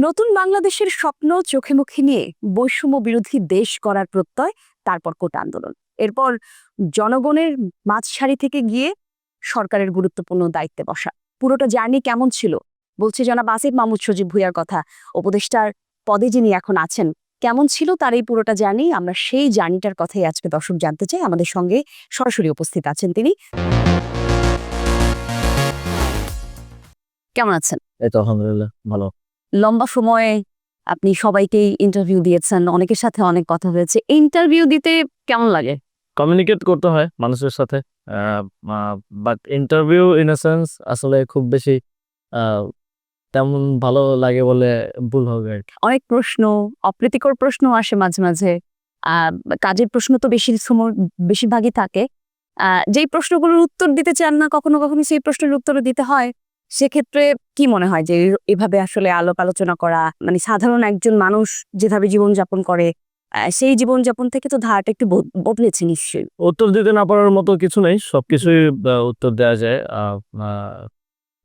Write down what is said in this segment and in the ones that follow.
নতুন বাংলাদেশের স্বপ্ন চোখে মুখে নিয়ে বৈষম্য বিরোধী দেশ গড়ার প্রত্যয়, তারপর কোটা আন্দোলন, এরপর জনগণের মাঝসারি থেকে গিয়ে সরকারের গুরুত্বপূর্ণ দায়িত্বে বসা। পুরোটা জার্নি কেমন ছিল বলছি জনাব আসিফ মাহমুদ সজীব ভুঁইয়ার কথা। উপদেষ্টার পদে যিনি এখন আছেন, কেমন ছিল তার এই পুরোটা জার্নি? আমরা সেই জার্নিটার কথাই আজকে দর্শক জানতে চাই। আমাদের সঙ্গে সরাসরি উপস্থিত আছেন তিনি। কেমন আছেন? এই তো আলহামদুলিল্লাহ ভালো। লম্বা সময়ে আপনি সবাইকেই ইন্টারভিউ দিয়েছেন, অনেকের সাথে অনেক কথা হয়েছে। ইন্টারভিউ দিতে কেমন লাগে? কমিউনিকেট করতে হয় মানুষের সাথে। But interview in a sense আসলে খুব বেশি আ তেমন ভালো লাগে বলে ভুল হবে আরকি। অনেক প্রশ্ন, অপ্রীতিকর প্রশ্ন আসে মাঝে, মাঝে। আ কাজের প্রশ্ন তো বেশিরভাগই থাকে। যেই প্রশ্নগুলোর উত্তর দিতে চান না, কখনো, কখনো সেই প্রশ্নের উত্তরও দিতে হয়। সেক্ষেত্রে কি মনে হয় যে এভাবে আসলে আলাপ আলোচনা করা, মানে সাধারণ একজন মানুষ যেভাবে জীবনযাপন করে, সেই জীবনযাপন থেকে তো ধারাটা একটু বদলেছে নিশ্চয়ই। উত্তর দিতে না পারার মতো কিছু নেই। সবকিছুই উত্তর দেয়া যায়। আ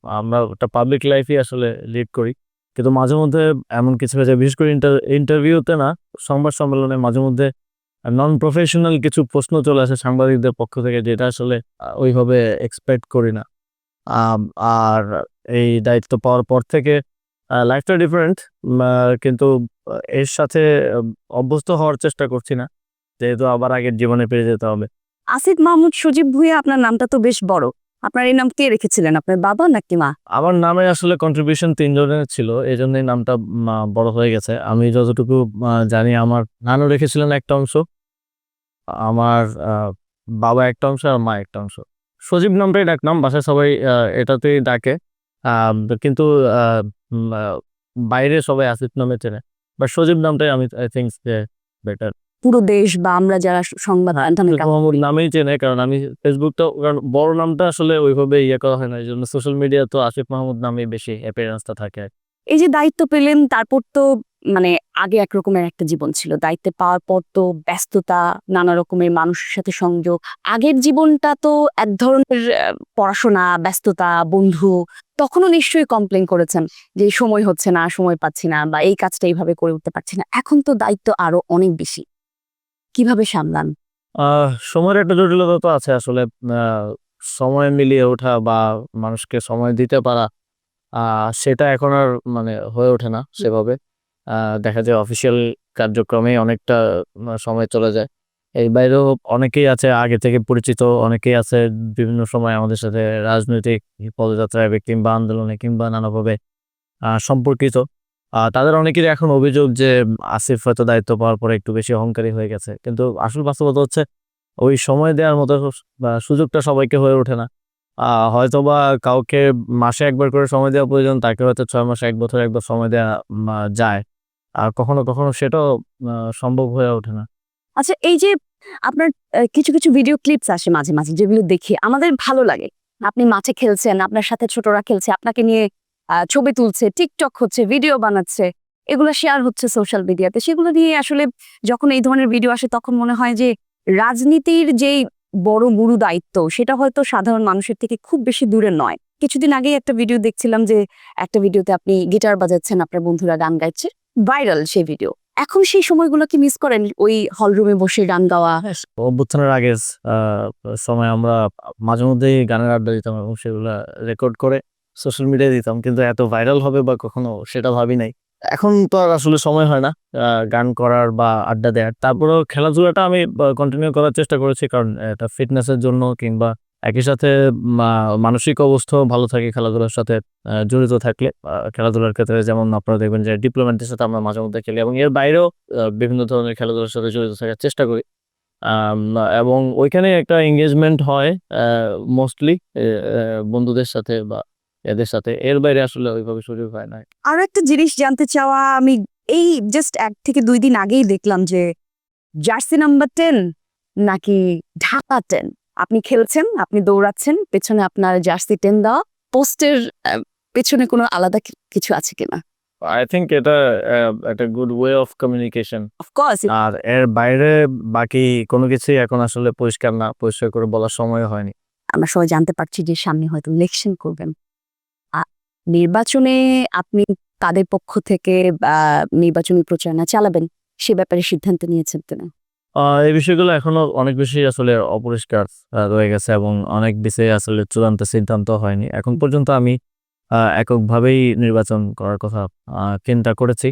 আমরা একটা পাবলিক লাইফই আসলে লিড করি। কিন্তু মাঝে মধ্যে এমন কিছু হয়ে যায়, বিশেষ করে ইন্টারভিউতে না, সংবাদ সম্মেলনে মাঝে মধ্যে নন প্রফেশনাল কিছু প্রশ্ন চলে আসে সাংবাদিকদের পক্ষ থেকে, যেটা আসলে ওইভাবে এক্সপেক্ট করি না। আম আর এই দায়িত্ব পাওয়ার পর থেকে লাইফটা ডিফারেন্ট। কিন্তু এর সাথে অভ্যস্ত হওয়ার চেষ্টা করছি না। যেহেতু আবার আগের জীবনে ফিরে যেতে হবে। আসিফ মাহমুদ সজীব ভুঁইয়া, আপনার নামটা তো বেশ বড়। আপনার এই নাম কে রেখেছিলেন? আপনার বাবা নাকি মা? আমার নামে আসলে কন্ট্রিবিউশন ৩ জনের ছিল। এজন্যই নামটা বড় হয়ে গেছে। আমি যতটুকু জানি আমার নানু রেখেছিলেন একটা অংশ, আমার বাবা একটা অংশ আর মা একটা অংশ। সজীব নামটাই ডাকনাম। বাসায় সবাই এটাতেই ডাকে। কিন্তু আ উম আ বাইরে সবাই আসিফ নামে চেনে। বাট সজীব নামটাই আমি আই থিংক যে বেটার। পুরো দেশ বা আমরা যারা সংবাদ মাধ্যমে আসিফ কাজ মাহমুদ করি। নামেই চেনে, কারণ আমি ফেসবুকটাও, কারণ বড় নামটা আসলে ওইভাবে করা হয় না। এজন্য সোশ্যাল মিডিয়া তো আসিফ মাহমুদ নামেই বেশি অ্যাপিয়ারেন্সটা থাকে। এই যে দায়িত্ব পেলেন, তারপর তো মানে আগে একরকমের একটা জীবন ছিল। দায়িত্ব পাওয়ার পর তো ব্যস্ততা, নানা রকমের মানুষের সাথে সংযোগ। আগের জীবনটা তো এক ধরনের পড়াশোনা, ব্যস্ততা, বন্ধু। তখনও নিশ্চয়ই কমপ্লেইন করেছেন যে সময় হচ্ছে না, সময় পাচ্ছি না, বা এই কাজটা এইভাবে করে উঠতে পারছি না। এখন তো দায়িত্ব আরো অনেক বেশি। কিভাবে সামলান? সময়ের একটা জটিলতা তো আছে আসলে। আ সময় মিলিয়ে ওঠা বা মানুষকে সময় দিতে পারা, আ সেটা এখন আর মানে হয়ে ওঠে না সেভাবে। আ দেখা যায় অফিসিয়াল কার্যক্রমেই অনেকটা সময় চলে যায়। এর বাইরেও অনেকেই আছে আগে থেকে পরিচিত, অনেকেই আছে বিভিন্ন সময় আমাদের সাথে রাজনৈতিক পদযাত্রায় কিংবা আন্দোলনে কিংবা নানাভাবে সম্পর্কিত। তাদের অনেকেরই এখন অভিযোগ যে আসিফ হয়তো দায়িত্ব পাওয়ার পরে একটু বেশি অহংকারী হয়ে গেছে। কিন্তু আসল বাস্তবতা হচ্ছে ওই সময় দেওয়ার মতো সুযোগটা সবাইকে হয়ে ওঠে না। হয়তোবা কাউকে মাসে ১ বার করে সময় দেওয়া প্রয়োজন, তাকে হয়তো ৬ মাস ১ বছর ১ বার সময় দেওয়া যায়। আর কখনো, কখনো সেটাও সম্ভব হয়ে ওঠে না। আচ্ছা, এই যে আপনার কিছু, কিছু ভিডিও ক্লিপস আসে মাঝে, মাঝে, যেগুলো দেখে আমাদের ভালো লাগে। আপনি মাঠে খেলছেন, আপনার সাথে ছোটরা খেলছে, আপনাকে নিয়ে ছবি তুলছে, টিকটক হচ্ছে, ভিডিও বানাচ্ছে। এগুলো শেয়ার হচ্ছে সোশ্যাল মিডিয়াতে। সেগুলো নিয়ে আসলে যখন এই ধরনের ভিডিও আসে, তখন মনে হয় যে রাজনীতির যেই বড় গুরু দায়িত্ব, সেটা হয়তো সাধারণ মানুষের থেকে খুব বেশি দূরে নয়। কিছুদিন আগেই একটা ভিডিও দেখছিলাম যে একটা ভিডিওতে আপনি গিটার বাজাচ্ছেন, আপনার বন্ধুরা গান গাইছে। ভাইরাল সেই ভিডিও। এখন সেই সময়গুলো কি মিস করেন? ওই হলরুমে বসে গান গাওয়া? হ্যাঁ, অভ্যুত্থানের আগের আ সময় আমরা মাঝেমধ্যেই গানের আড্ডা দিতাম এবং সেগুলা রেকর্ড করে সোশ্যাল মিডিয়ায় দিতাম। কিন্তু এত ভাইরাল হবে বা কখনো সেটা ভাবি নাই। এখন তো আর আসলে সময় হয় না গান করার বা আড্ডা দেওয়ার। তারপরেও খেলাধুলাটা আমি কন্টিনিউ করার চেষ্টা করেছি, কারণ এটা ফিটনেসের জন্য, কিংবা একই সাথে মা মানসিক অবস্থাও ভালো থাকে খেলাধুলার সাথে জড়িত থাকলে। খেলাধুলার ক্ষেত্রে যেমন আপনারা দেখবেন যে ডিপ্লোম্যাটদের সাথে আমরা মাঝেমধ্যে খেলি এবং এর বাইরেও বিভিন্ন ধরনের খেলাধুলার সাথে জড়িত থাকার চেষ্টা করি। আম এবং ওইখানে একটা এনগেজমেন্ট হয় মোস্টলি বন্ধুদের সাথে বা এদের সাথে। এর বাইরে আসলে ওইভাবে সুযোগ হয় না। আরো একটা জিনিস জানতে চাওয়া, আমি এই জাস্ট ১ থেকে ২ দিন আগেই দেখলাম যে জার্সি নাম্বার 10 নাকি ঢাকা 10, আপনি খেলছেন, আপনি দৌড়াচ্ছেন, পেছনে আপনার জার্সি 10 দেওয়া। পোস্টের পেছনে কোনো আলাদা কিছু আছে কিনা? আই থিংক এটা একটা good way of communication. Of course. আর এর বাইরে বাকি কোনো কিছুই এখন আসলে পরিষ্কার না। পরিষ্কার করে বলার সময়ও হয়নি। আমরা সবাই জানতে পারছি যে সামনে হয়তো ইলেকশন করবেন। আ নির্বাচনে আপনি কাদের পক্ষ থেকে নির্বাচনী প্রচারণা চালাবেন সে ব্যাপারে সিদ্ধান্ত নিয়েছেন কিনা? এই বিষয়গুলো এখনো অনেক বেশি আসলে অপরিষ্কার রয়ে গেছে এবং অনেক বেশি আসলে চূড়ান্ত সিদ্ধান্ত হয়নি। এখন পর্যন্ত আমি এককভাবেই নির্বাচন করার কথা চিন্তা করেছি।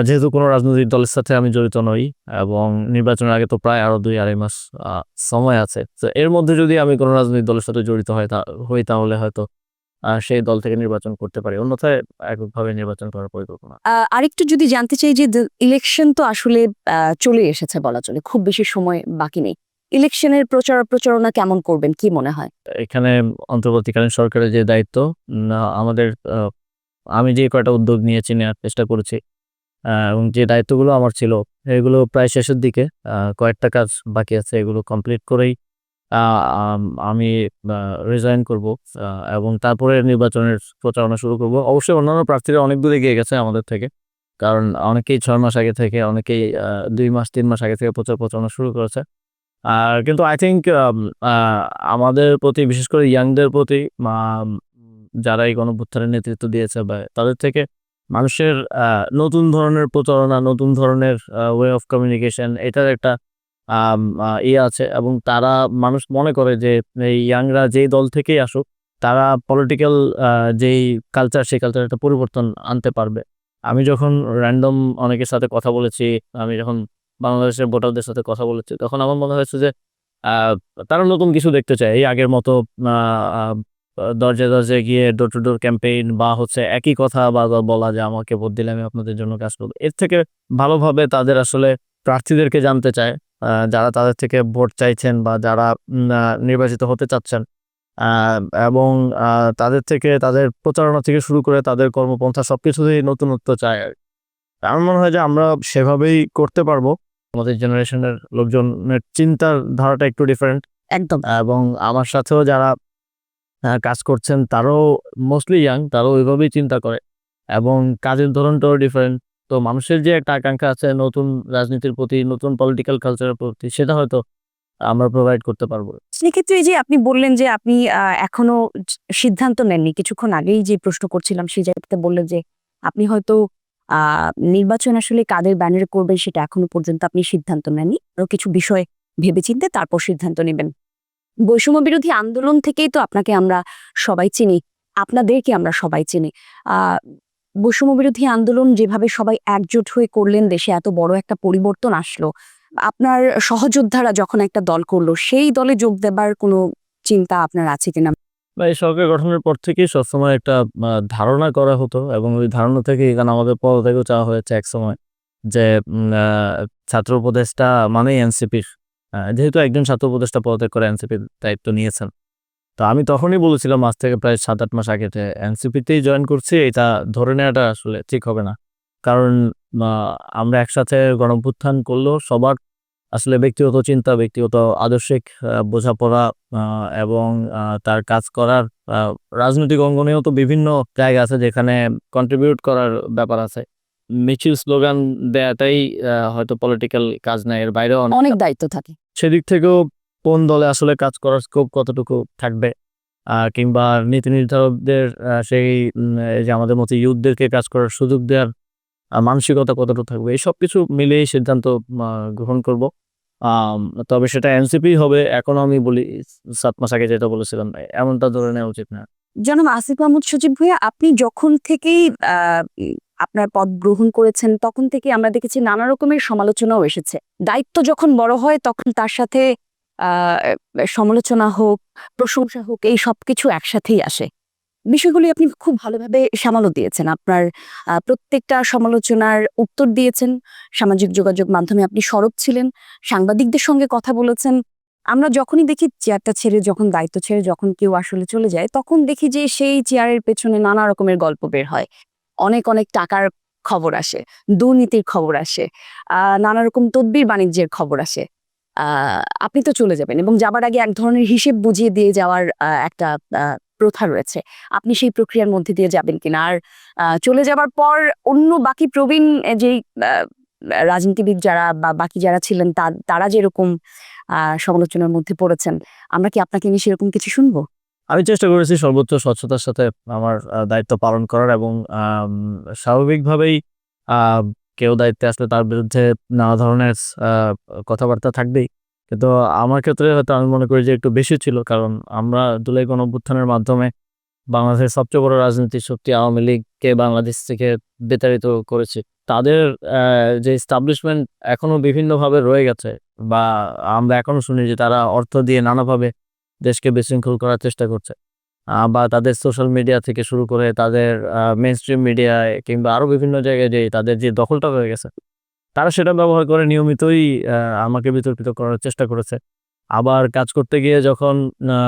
যেহেতু কোনো রাজনৈতিক দলের সাথে আমি জড়িত নই এবং নির্বাচনের আগে তো প্রায় আরো ২-২.৫ মাস সময় আছে। তো এর মধ্যে যদি আমি কোনো রাজনৈতিক দলের সাথে জড়িত হই তাহলে হয়তো সেই দল থেকে নির্বাচন করতে পারি। অন্যথায় এককভাবে নির্বাচন করার পরিকল্পনা। আরেকটু যদি জানতে চাই যে ইলেকশন তো আসলে চলে এসেছে বলা চলে, খুব বেশি সময় বাকি নেই। ইলেকশনের প্রচারণা কেমন করবেন কি মনে হয়? এখানে অন্তর্বর্তীকালীন সরকারের যে দায়িত্ব আমাদের আমি যে কয়টা উদ্যোগ নিয়েছি, নেওয়ার চেষ্টা করেছি এবং যে দায়িত্বগুলো আমার ছিল এগুলো প্রায় শেষের দিকে। কয়েকটা কাজ বাকি আছে, এগুলো কমপ্লিট করেই আ আম আমি রিজাইন করব এবং তারপরে নির্বাচনের প্রচারণা শুরু করব। অবশ্যই অন্যান্য প্রার্থীরা অনেক দূর এগিয়ে গেছে আমাদের থেকে। কারণ অনেকেই ৬ মাস আগে থেকে, অনেকেই ২ মাস ৩ মাস আগে থেকে প্রচারণা শুরু করেছে। কিন্তু আই থিংক আ আমাদের প্রতি, বিশেষ করে ইয়াংদের প্রতি, আম যারা এই গণঅভ্যুত্থানের নেতৃত্ব দিয়েছে বা তাদের থেকে মানুষের নতুন ধরনের প্রচারণা, নতুন ধরনের ওয়ে অফ কমিউনিকেশন এটার একটা আম আ ইয়ে আছে এবং তারা, মানুষ মনে করে যে এই ইয়াংরা যেই দল থেকেই আসুক তারা পলিটিক্যাল যেই কালচার, সেই কালচারের একটা পরিবর্তন আনতে পারবে। আমি যখন র‍্যান্ডম অনেকের সাথে কথা বলেছি, আমি যখন বাংলাদেশের ভোটারদের সাথে কথা বলেছি, তখন আমার মনে হয়েছে যে আ তারা নতুন কিছু দেখতে চায়। এই আগের মতো আ আ দরজায়, দরজায় গিয়ে ডোর টু ডোর ক্যাম্পেইন বা হচ্ছে একই কথা বারবার বলা যে আমাকে ভোট দিলে আমি আপনাদের জন্য কাজ করব। এর থেকে ভালোভাবে তাদের আসলে প্রার্থীদেরকে জানতে চায়, যারা তাদের থেকে ভোট চাইছেন বা যারা নির্বাচিত হতে চাচ্ছেন। আ এবং তাদের থেকে, তাদের প্রচারণা থেকে শুরু করে তাদের কর্মপন্থা সবকিছুতেই নতুনত্ব চায় আরকি। আমার মনে হয় যে আমরা সেভাবেই করতে পারবো। আমাদের জেনারেশনের লোকজনের চিন্তার ধারাটা একটু ডিফারেন্ট একদম। এবং আমার সাথেও যারা কাজ করছেন তারাও মোস্টলি ইয়াং, তারাও ওইভাবেই চিন্তা করে এবং কাজের ধরনটাও ডিফারেন্ট। তো মানুষের যে একটা আকাঙ্ক্ষা আছে নতুন রাজনীতির প্রতি, নতুন পলিটিক্যাল কালচারের প্রতি, সেটা হয়তো আমরা প্রোভাইড করতে পারবো। সেক্ষেত্রে এই যে আপনি বললেন যে আপনি এখনো সিদ্ধান্ত নেননি। কিছুক্ষণ আগেই যে প্রশ্ন করছিলাম সেই জায়গাটাতে বললেন যে আপনি হয়তো আ নির্বাচন আসলে কাদের ব্যানারে করবেন সেটা এখনো পর্যন্ত আপনি সিদ্ধান্ত নেননি। আরো কিছু বিষয় ভেবেচিন্তে তারপর সিদ্ধান্ত নিবেন। বৈষম্য বিরোধী আন্দোলন থেকেই তো আপনাকে আমরা সবাই চিনি। আপনাদেরকে আমরা সবাই চিনি। আ বৈষম্য বিরোধী আন্দোলন যেভাবে সবাই একজোট হয়ে করলেন, দেশে এত বড় একটা পরিবর্তন আসলো। আপনার সহযোদ্ধারা যখন একটা দল করলো, সেই দলে যোগ দেবার কোনো চিন্তা আপনার আছে কিনা? বা এই সরকার গঠনের পর থেকেই সবসময় একটা ধারণা করা হতো এবং ওই ধারণা থেকেই, কারণ আমাদের পদত্যাগও চাওয়া হয়েছে একসময় যে ছাত্র উপদেষ্টা মানেই এনসিপির। যেহেতু একজন ছাত্র উপদেষ্টা পদত্যাগ করে এনসিপির দায়িত্ব নিয়েছেন। তো আমি তখনই বলেছিলাম আজ থেকে প্রায় ৭-৮ মাস আগে যে এনসিপিতেই জয়েন করছি, এটা ধরে নেওয়াটা আসলে ঠিক হবে না। কারণ আ আমরা একসাথে গণঅভ্যুত্থান করলেও সবার আসলে ব্যক্তিগত চিন্তা, ব্যক্তিগত আদর্শিক বোঝাপড়া আ এবং তার কাজ করার আ রাজনৈতিক অঙ্গনেও তো বিভিন্ন জায়গা আছে যেখানে কন্ট্রিবিউট করার ব্যাপার আছে। মিছিল স্লোগান দেয়াটাই হয়তো পলিটিক্যাল কাজ না, এর বাইরেও অনেক দায়িত্ব থাকে। সেদিক থেকেও কোন দলে আসলে কাজ করার স্কোপ কতটুকু থাকবে, কিংবা নীতি নির্ধারকদের সেই এই যে আমাদের মতো ইয়ুথদেরকে কাজ করার সুযোগ দেওয়ার মানসিকতা কতটুকু থাকবে, এই সবকিছু মিলিয়েই সিদ্ধান্ত গ্রহণ করব। তবে সেটা এনসিপি হবে। এখনো আমি বলি ৭ মাস আগে যেটা বলেছিলাম এমনটা ধরে নেওয়া উচিত না। জনাব আসিফ মাহমুদ সজীব ভূঁইয়া, আপনি যখন থেকেই আ আপনার পদ গ্রহণ করেছেন তখন থেকে আমরা দেখেছি নানা রকমের সমালোচনাও এসেছে। দায়িত্ব যখন বড় হয় তখন তার সাথে আ সমালোচনা হোক, প্রশংসা হোক, এই সবকিছু একসাথেই আসে। বিষয়গুলি আপনি খুব ভালোভাবে সামালও দিয়েছেন। আপনার প্রত্যেকটা সমালোচনার উত্তর দিয়েছেন। সামাজিক যোগাযোগ মাধ্যমে আপনি সরব ছিলেন। সাংবাদিকদের সঙ্গে কথা বলেছেন। আমরা যখনই দেখি চেয়ারটা ছেড়ে, যখন দায়িত্ব ছেড়ে যখন কেউ আসলে চলে যায়, তখন দেখি যে সেই চেয়ারের পেছনে নানা রকমের গল্প বের হয়। অনেক, অনেক টাকার খবর আসে, দুর্নীতির খবর আসে, নানা রকম তদবির বাণিজ্যের খবর আসে। আ আপনি তো চলে যাবেন এবং যাবার আগে এক ধরনের হিসেব বুঝিয়ে দিয়ে যাওয়ার একটা আ প্রথা রয়েছে। আপনি সেই প্রক্রিয়ার মধ্যে দিয়ে যাবেন কিনা? আর চলে যাবার পর অন্য বাকি প্রবীণ যেই আ রাজনীতিবিদ যারা বা বাকি যারা ছিলেন তারা যেরকম সমালোচনার মধ্যে পড়েছেন, আমরা কি আপনাকে নিয়ে সেরকম কিছু শুনবো? আমি চেষ্টা করেছি সর্বোচ্চ স্বচ্ছতার সাথে আমার দায়িত্ব পালন করার এবং স্বাভাবিকভাবেই আ কেউ দায়িত্বে আসলে তার বিরুদ্ধে নানা ধরনের আ কথাবার্তা থাকবেই। কিন্তু আমার ক্ষেত্রে হয়তো আমি মনে করি যে একটু বেশি ছিল। কারণ আমরা জুলাই গণঅভ্যুত্থানের মাধ্যমে বাংলাদেশের সবচেয়ে বড় রাজনৈতিক শক্তি আওয়ামী লীগকে বাংলাদেশ থেকে বিতাড়িত করেছি। তাদের যে এস্টাবলিশমেন্ট এখনো বিভিন্নভাবে রয়ে গেছে বা আমরা এখনো শুনি যে তারা অর্থ দিয়ে নানাভাবে দেশকে বিশৃঙ্খল করার চেষ্টা করছে। বা তাদের সোশ্যাল মিডিয়া থেকে শুরু করে তাদের মেইনস্ট্রিম মিডিয়ায় কিংবা আরো বিভিন্ন জায়গায় যে তাদের যে দখলটা হয়ে গেছে, তারা সেটা ব্যবহার করে নিয়মিতই আ আমাকে বিতর্কিত করার চেষ্টা করেছে। আবার কাজ করতে গিয়ে যখন আ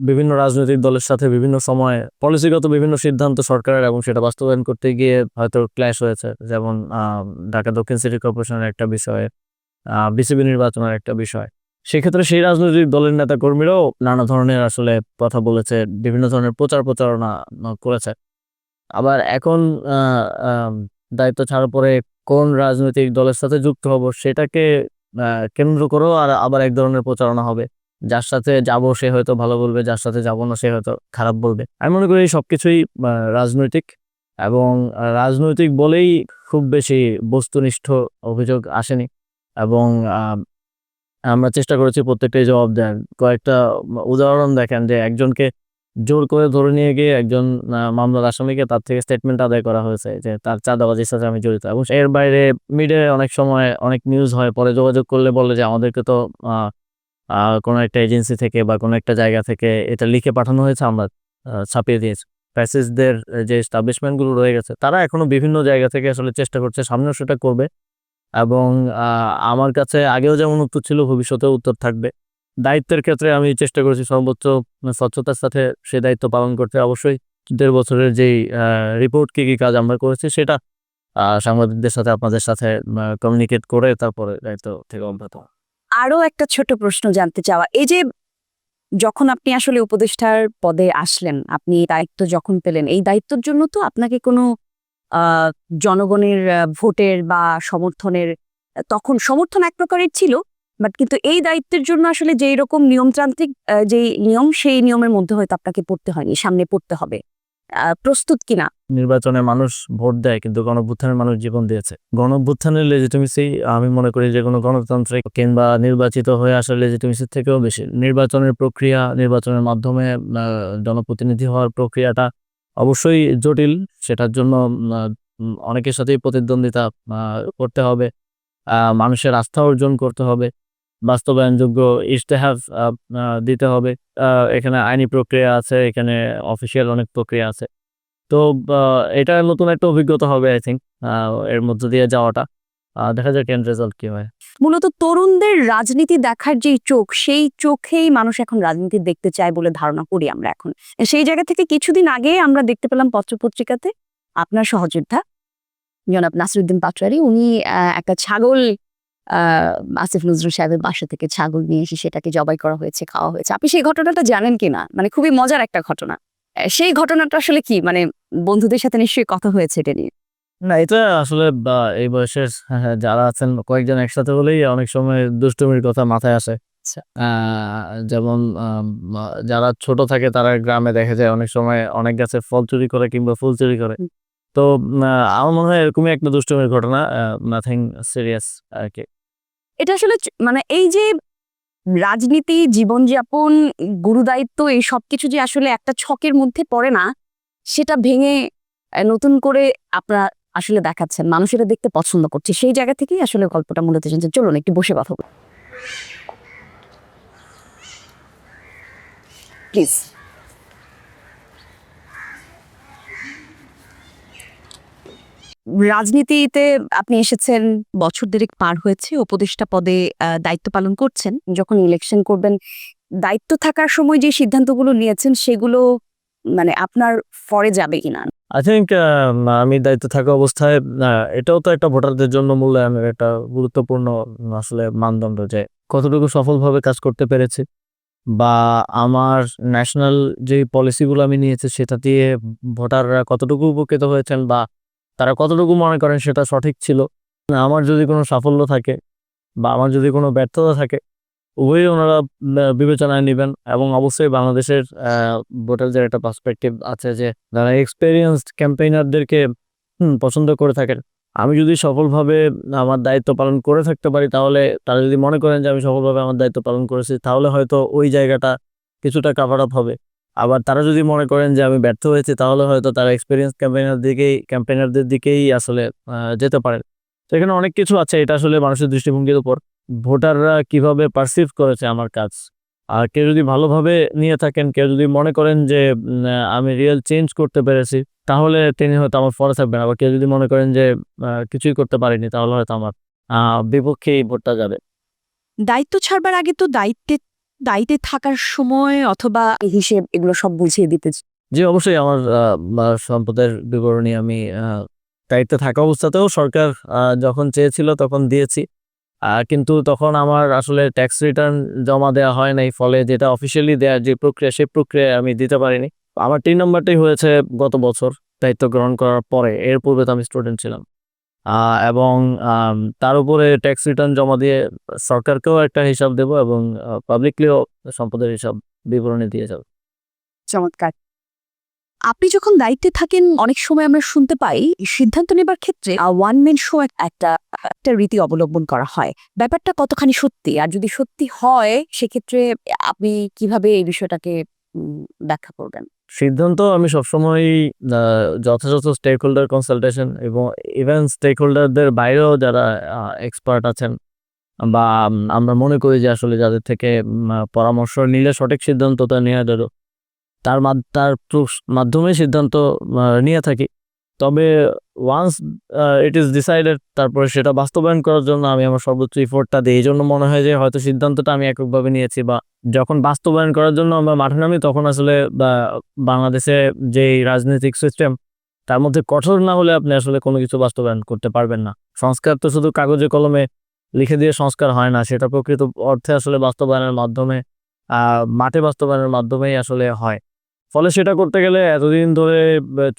বিভিন্ন রাজনৈতিক দলের সাথে বিভিন্ন সময়ে পলিসিগত বিভিন্ন সিদ্ধান্ত সরকারের এবং সেটা বাস্তবায়ন করতে গিয়ে হয়তো ক্ল্যাশ হয়েছে। যেমন ঢাকা দক্ষিণ সিটি কর্পোরেশনের একটা বিষয়, বিসিবি নির্বাচনের একটা বিষয়। সেক্ষেত্রে সেই রাজনৈতিক দলের নেতাকর্মীরাও নানা ধরনের আসলে কথা বলেছে, বিভিন্ন ধরনের প্রচারণা করেছে। আবার এখন আ আম দায়িত্ব ছাড়ার পরে কোন রাজনৈতিক দলের সাথে যুক্ত হব সেটাকে আ কেন্দ্র করেও আবার এক ধরনের প্রচারণা হবে। যার সাথে যাবো সে হয়তো ভালো বলবে, যার সাথে যাবো না সে হয়তো খারাপ বলবে। আমি মনে করি এই সবকিছুই রাজনৈতিক এবং রাজনৈতিক বলেই খুব বেশি বস্তুনিষ্ঠ অভিযোগ আসেনি এবং আ আমরা চেষ্টা করেছি প্রত্যেকটাই জবাব দেয়ার। কয়েকটা উদাহরণ দেখেন যে একজনকে জোর করে ধরে নিয়ে গিয়ে একজন মামলার আসামিকে তার থেকে স্টেটমেন্ট আদায় করা হয়েছে যে তার চাঁদাবাজির সাথে আমি জড়িত এবং এর বাইরে মিডিয়ায় অনেক সময় অনেক নিউজ হয়। পরে যোগাযোগ করলে বলে যে আমাদেরকে তো আ আ কোনো একটা এজেন্সি থেকে বা কোনো একটা জায়গা থেকে এটা লিখে পাঠানো হয়েছে, আমরা ছাপিয়ে দিয়েছি। ফ্যাসিস্টদের যে এস্টাবলিশমেন্ট গুলো রয়ে গেছে তারা এখনো বিভিন্ন জায়গা থেকে আসলে চেষ্টা করছে, সামনেও সেটা করবে। এবং আ আমার কাছে আগেও যেমন উত্তর ছিল, ভবিষ্যতেও উত্তর থাকবে। দায়িত্বের ক্ষেত্রে আমি চেষ্টা করেছি সর্বোচ্চ স্বচ্ছতার সাথে সে দায়িত্ব পালন করতে। অবশ্যই ১.৫ বছরের যেই রিপোর্ট কি কাজ আমরা করেছি সেটা সাংবাদিকদের সাথে আপনাদের সাথে কমিউনিকেট করে তারপরে দায়িত্ব থেকে অব্যাহত হওয়া। আরো একটা ছোট প্রশ্ন জানতে চাওয়া, এই যে যখন আপনি আসলে উপদেষ্টার পদে আসলেন, আপনি দায়িত্ব যখন পেলেন, এই দায়িত্বের জন্য তো আপনাকে কোনো আ জনগণের ভোটের বা সমর্থনের তখন সমর্থন এক প্রকারের ছিল। বাট কিন্তু এই দায়িত্বের জন্য আসলে যেই রকম নিয়মতান্ত্রিক যেই নিয়ম, সেই নিয়মের মধ্যে হয়তো আপনাকে পড়তে হয়নি। সামনে পড়তে হবে। প্রস্তুত কিনা? নির্বাচনে মানুষ ভোট দেয় কিন্তু গণঅভ্যুত্থানের মানুষ জীবন দিয়েছে। গণঅভ্যুত্থানের লেজিটিমেসি আমি মনে করি যে কোনো গণতান্ত্রিক কিংবা নির্বাচিত হয়ে আসার লেজিটিমেসির থেকেও বেশি। নির্বাচনের প্রক্রিয়া, নির্বাচনের মাধ্যমে জনপ্রতিনিধি হওয়ার প্রক্রিয়াটা অবশ্যই জটিল। সেটার জন্য আ অনেকের সাথেই প্রতিদ্বন্দ্বিতা আ করতে হবে। মানুষের আস্থা অর্জন করতে হবে। বাস্তবায়নযোগ্য ইশতেহার আ আ দিতে হবে। আ এখানে আইনি প্রক্রিয়া আছে, এখানে অফিসিয়াল অনেক প্রক্রিয়া আছে। তো বা এটা নতুন একটা অভিজ্ঞতা হবে আই থিংক এর মধ্য দিয়ে যাওয়াটা। দেখা যাক এন্ড রেজাল্ট কি হয়। মূলত তরুণদের রাজনীতি দেখার যেই চোখ, সেই চোখেই মানুষ এখন রাজনীতি দেখতে চায় বলে ধারণা করি আমরা এখন। সেই জায়গা থেকে কিছুদিন আগে আমরা দেখতে পেলাম পত্র-পত্রিকাতে আপনার সহযোদ্ধা জনাব নাসিরউদ্দিন পাটোয়ারি, উনি একটা ছাগল আ আসিফ নজরুল সাহেবের বাসা থেকে ছাগল নিয়ে এসে সেটাকে জবাই করা হয়েছে, খাওয়া হয়েছে। আপনি সেই ঘটনাটা জানেন কিনা? মানে খুবই মজার একটা ঘটনা। সেই ঘটনাটা আসলে কি? মানে বন্ধুদের সাথে নিশ্চয়ই কথা হয়েছে এটা নিয়ে। না এটা আসলে এই বয়সের যারা আছেন কয়েকজন একসাথে হলেই অনেক সময় দুষ্টুমির কথা মাথায় আসে। আচ্ছা। আ যেমন যারা ছোট থাকে তারা গ্রামে দেখা যায় অনেক সময় অনেক গাছের ফল চুরি করে কিংবা ফুল চুরি করে। হুম। তো আমার মনে হয় এরকমই একটা দুষ্টুমির ঘটনা। নাথিং সিরিয়াস আরকি। এটা আসলে মানে এই যে রাজনীতি, জীবনযাপন, গুরুদায়িত্ব এই সবকিছু যে আসলে একটা ছকের মধ্যে পড়ে না, সেটা ভেঙে নতুন করে আপনারা আসলে দেখাচ্ছেন। মানুষ এটা দেখতে পছন্দ করছে। সেই জায়গা থেকেই আসলে গল্পটা মূলত এসেছে। চলুন একটু বসে কথা বলি। প্লিজ। রাজনীতিতে আপনি এসেছেন, বছর দেড়েক পার হয়েছে, উপদেষ্টা পদে দায়িত্ব পালন করছেন। যখন ইলেকশন করবেন, দায়িত্ব থাকার সময় যে সিদ্ধান্তগুলো নিয়েছেন সেগুলো মানে আপনার ফরে যাবে কিনা? আই থিংক আমি দায়িত্বে থাকা অবস্থায় এটাও তো একটা ভোটারদের জন্য মূল্যায়নের একটা গুরুত্বপূর্ণ আসলে মানদণ্ড যে কতটুকু সফলভাবে কাজ করতে পেরেছি বা আমার ন্যাশনাল যে পলিসিগুলো আমি নিয়েছি সেটা দিয়ে ভোটাররা কতটুকু উপকৃত হয়েছেন বা তারা কতটুকু মনে করেন সেটা সঠিক ছিল। আমার যদি কোনো সাফল্য থাকে বা আমার যদি কোনো ব্যর্থতা থাকে উভয়ই ওনারা বিবেচনায় নেবেন এবং অবশ্যই বাংলাদেশের ভোটারদের একটা পার্সপেক্টিভ আছে যে যারা এক্সপেরিয়েন্সড ক্যাম্পেইনারদেরকে পছন্দ করে থাকেন। আমি যদি সফলভাবে আমার দায়িত্ব পালন করে থাকতে পারি, তাহলে তারা যদি মনে করেন যে আমি সফলভাবে আমার দায়িত্ব পালন করেছি, তাহলে হয়তো ওই জায়গাটা কিছুটা কাভার আপ হবে। আবার তারা যদি মনে করেন যে আমি ব্যর্থ হয়েছি, তাহলে হয়তো তারা এক্সপেরিয়েন্স ক্যাম্পেইনারদের দিকেই আসলে যেতে পারেন। তো এখানে অনেক কিছু আছে, এটা আসলে মানুষের দৃষ্টিভঙ্গির উপর, ভোটাররা কিভাবে পারসিভ করেছে আমার কাজ। আর কেউ যদি ভালোভাবে নিয়ে থাকেন, কেউ যদি মনে করেন যে আমি রিয়েল চেঞ্জ করতে পেরেছি, তাহলে তিনি হয়তো আমার ফলো থাকবেন। আবার কেউ যদি মনে করেন যে কিছুই করতে পারিনি, তাহলে হয়তো আমার বিপক্ষেই ভোটটা যাবে। দায়িত্ব ছাড়বার আগে তো দায়িত্বে থাকার সময় অথবা হিসেব এগুলো সব বুঝিয়ে দিতে জি, অবশ্যই আমার সম্পদের বিবরণী আমি দায়িত্বে থাকা অবস্থাতেও সরকার যখন চেয়েছিল তখন দিয়েছি। কিন্তু তখন আমার আসলে ট্যাক্স রিটার্ন জমা দেওয়া হয় নাই। ফলে যেটা অফিসিয়ালি দেওয়ার যে প্রক্রিয়া, সেই প্রক্রিয়ায় আমি দিতে পারিনি। আমার ৩ নাম্বারটাই হয়েছে গত বছর দায়িত্ব গ্রহণ করার পরে। এর পূর্বে তো আমি স্টুডেন্ট ছিলাম। এবং তার উপরে ট্যাক্স রিটার্ন জমা দিয়ে সরকারকেও একটা হিসাব দেব এবং পাবলিকলিও সম্পদের হিসাব বিবরণী দিয়ে যাব। চমৎকার। আপনি যখন দায়িত্বে থাকেন অনেক সময় আমরা শুনতে পাই সিদ্ধান্ত নেবার ক্ষেত্রে ওয়ান ম্যান শো একটা একটা রীতি অবলম্বন করা হয়। ব্যাপারটা কতখানি সত্যি, আর যদি সত্যি হয় সেক্ষেত্রে আপনি কিভাবে এই বিষয়টাকে ব্যাখ্যা করবেন? সিদ্ধান্ত আমি সবসময়ই যথাযথ স্টেক হোল্ডার কনসালটেশন এবং ইভেন স্টেক হোল্ডারদের বাইরেও যারা এক্সপার্ট আছেন বা আমরা মনে করি যে আসলে যাদের থেকে পরামর্শ নিলে সঠিক সিদ্ধান্তটা নেওয়া যেত, তার মাধ্যমে সিদ্ধান্ত নিয়ে থাকি। তবে ওয়ান্স ইট ইজ ডিসাইডেড, তারপরে সেটা বাস্তবায়ন করার জন্য আমি আমার সর্বোচ্চ ইফোর্টটা দিই। এই জন্য মনে হয় যে হয়তো সিদ্ধান্তটা আমি এককভাবে নিয়েছি, বা যখন বাস্তবায়ন করার জন্য আমরা মাঠে নামি, তখন আসলে বাংলাদেশে যেই রাজনৈতিক সিস্টেম, তার মধ্যে কঠোর না হলে আপনি আসলে কোনো কিছু বাস্তবায়ন করতে পারবেন না। সংস্কার তো শুধু কাগজে কলমে লিখে দিয়ে সংস্কার হয় না, সেটা প্রকৃত অর্থে আসলে বাস্তবায়নের মাধ্যমে, মাঠে বাস্তবায়নের মাধ্যমেই আসলে হয়। ফলে সেটা করতে গেলে এতদিন ধরে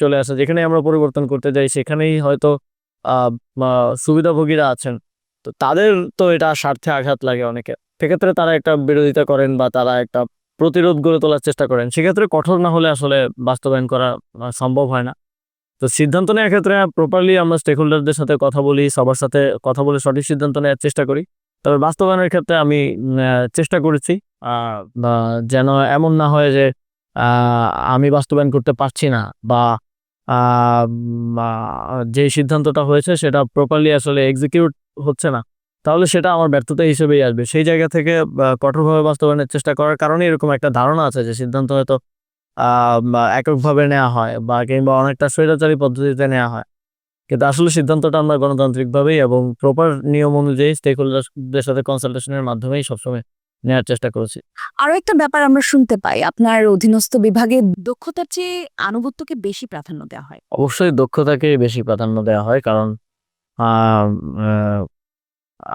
চলে আসা, যেখানে আমরা পরিবর্তন করতে যাই সেখানেই হয়তো সুবিধাভোগীরা আছেন, তো তাদের তো এটা স্বার্থে আঘাত লাগে অনেকে। সেক্ষেত্রে তারা একটা বিরোধিতা করেন বা তারা একটা প্রতিরোধ গড়ে তোলার চেষ্টা করেন। সেক্ষেত্রে কঠোর না হলে আসলে বাস্তবায়ন করা সম্ভব হয় না। তো সিদ্ধান্ত নেওয়ার ক্ষেত্রে প্রপারলি আমরা স্টেক হোল্ডারদের সাথে কথা বলি, সবার সাথে কথা বলে সঠিক সিদ্ধান্ত নেওয়ার চেষ্টা করি। তবে বাস্তবায়নের ক্ষেত্রে আমি চেষ্টা করেছি যেন এমন না হয় যে আমি বাস্তবায়ন করতে পারছি না, বা যে সিদ্ধান্তটা হয়েছে সেটা প্রপারলি আসলে এক্সিকিউট হচ্ছে না, তাহলে সেটা আমার ব্যর্থতা হিসেবেই আসবে। সেই জায়গা থেকে কঠোরভাবে বাস্তবায়নের চেষ্টা করার কারণে এরকম একটা ধারণা আছে যে সিদ্ধান্ত হয়তো এককভাবে নেওয়া হয় বা কিংবা অনেকটা স্বৈরাচারী পদ্ধতিতে নেওয়া হয়। কিন্তু আসলে সিদ্ধান্তটা আমরা গণতান্ত্রিকভাবেই এবং প্রপার নিয়ম অনুযায়ী স্টেক হোল্ডারদের সাথে কনসালটেশনের মাধ্যমেই সবসময় নেওয়ার চেষ্টা করেছি। আরো একটা ব্যাপার আমরা শুনতে পাই, আপনার অধীনস্থ বিভাগে দক্ষতার চেয়ে আনুগত্যকে বেশি প্রাধান্য দেওয়া হয়। অবশ্যই দক্ষতাকেই বেশি প্রাধান্য দেওয়া হয়, কারণ আহ, আহ,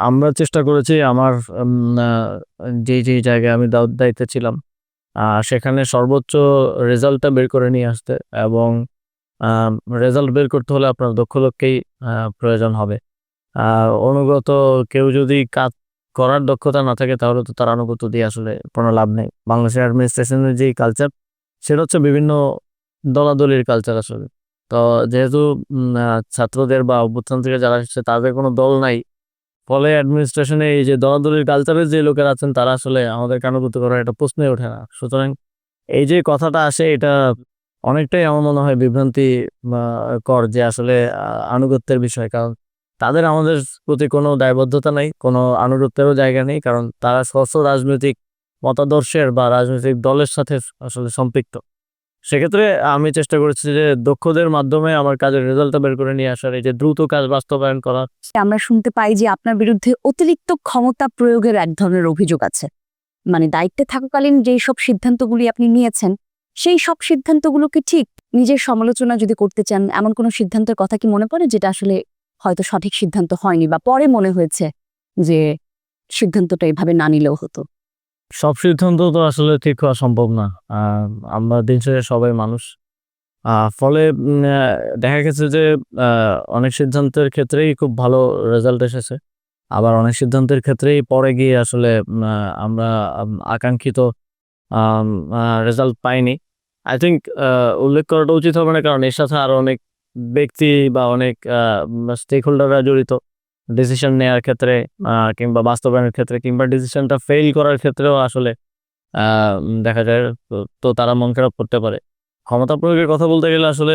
আমরা চেষ্টা করেছি আমার যে জায়গায় আমি দায়িত্বে ছিলাম সেখানে সর্বোচ্চ রেজাল্টটা বের করে নিয়ে আসতে, এবং রেজাল্ট বের করতে হলে আপনার দক্ষ লোককেই প্রয়োজন হবে। অনুগত কেউ যদি কাজ করার দক্ষতা না থাকে, তাহলে তো তার আনুগত্য দিয়ে আসলে কোনো লাভ নেই। বাংলাদেশের অ্যাডমিনিস্ট্রেশনের যে কালচার, সেটা হচ্ছে বিভিন্ন দলাদলির কালচার আসলে। তো যেহেতু ছাত্রদের বা অভ্যুত্থান থেকে যারা এসেছে তাদের কোনো দল নাই, ফলে অ্যাডমিনিস্ট্রেশনে এই যে দলাদলির কালচারের যে লোকেরা আছেন, তারা আসলে আমাদের আনুগত্য করার একটা প্রশ্নই ওঠে না। সুতরাং এই যে কথাটা আসে, এটা অনেকটাই আমার মনে হয় বিভ্রান্তি কর যে আসলে আনুগত্যের বিষয়। কারণ তাদের আমাদের প্রতি কোনো দায়বদ্ধতা নাই, কোনো আনুগত্যেরও জায়গা নেই, কারণ তারা স্বচ্ছ রাজনৈতিক মতাদর্শের বা রাজনৈতিক দলের সাথে আসলে সম্পৃক্ত। সেক্ষেত্রে আমি চেষ্টা করেছি যে দক্ষদের মাধ্যমে আমার কাজের রেজাল্টটা বের করে নিয়ে আসার, এই যে দ্রুত কাজ বাস্তবায়ন করা। আমরা শুনতে পাই যে আপনার বিরুদ্ধে অতিরিক্ত ক্ষমতা প্রয়োগের এক ধরনের অভিযোগ আছে। মানে দায়িত্বে থাকাকালীন যেই সব সিদ্ধান্তগুলি আপনি নিয়েছেন, সেই সব সিদ্ধান্তগুলোকে ঠিক নিজের সমালোচনা যদি করতে চান, এমন কোনো সিদ্ধান্তের কথা কি মনে পড়ে যেটা আসলে হয়তো সঠিক সিদ্ধান্ত হয়নি, বা পরে মনে হয়েছে যে সিদ্ধান্তটা এভাবে না নিলেও হতো? সব সিদ্ধান্ত তো আসলে ঠিক হওয়া সম্ভব না। আমরা দিন শেষে সবাই মানুষ। ফলে দেখা গেছে যে অনেক সিদ্ধান্তের ক্ষেত্রেই খুব ভালো রেজাল্ট এসেছে। আবার অনেক সিদ্ধান্তের ক্ষেত্রেই পরে গিয়ে আসলে আমরা আকাঙ্ক্ষিত রেজাল্ট পাইনি। আই থিঙ্ক উল্লেখ করাটা উচিত হবে না, কারণ এর সাথে আরো অনেক ব্যক্তি বা অনেক স্টেক হোল্ডাররা জড়িত ডিসিশন নেওয়ার ক্ষেত্রে, কিংবা বাস্তবায়নের ক্ষেত্রে, কিংবা ডিসিশনটা ফেল করার ক্ষেত্রেও আসলে দেখা যায়। তো তারা মন খারাপ করতে পারে। ক্ষমতা প্রয়োগের কথা বলতে গেলে আসলে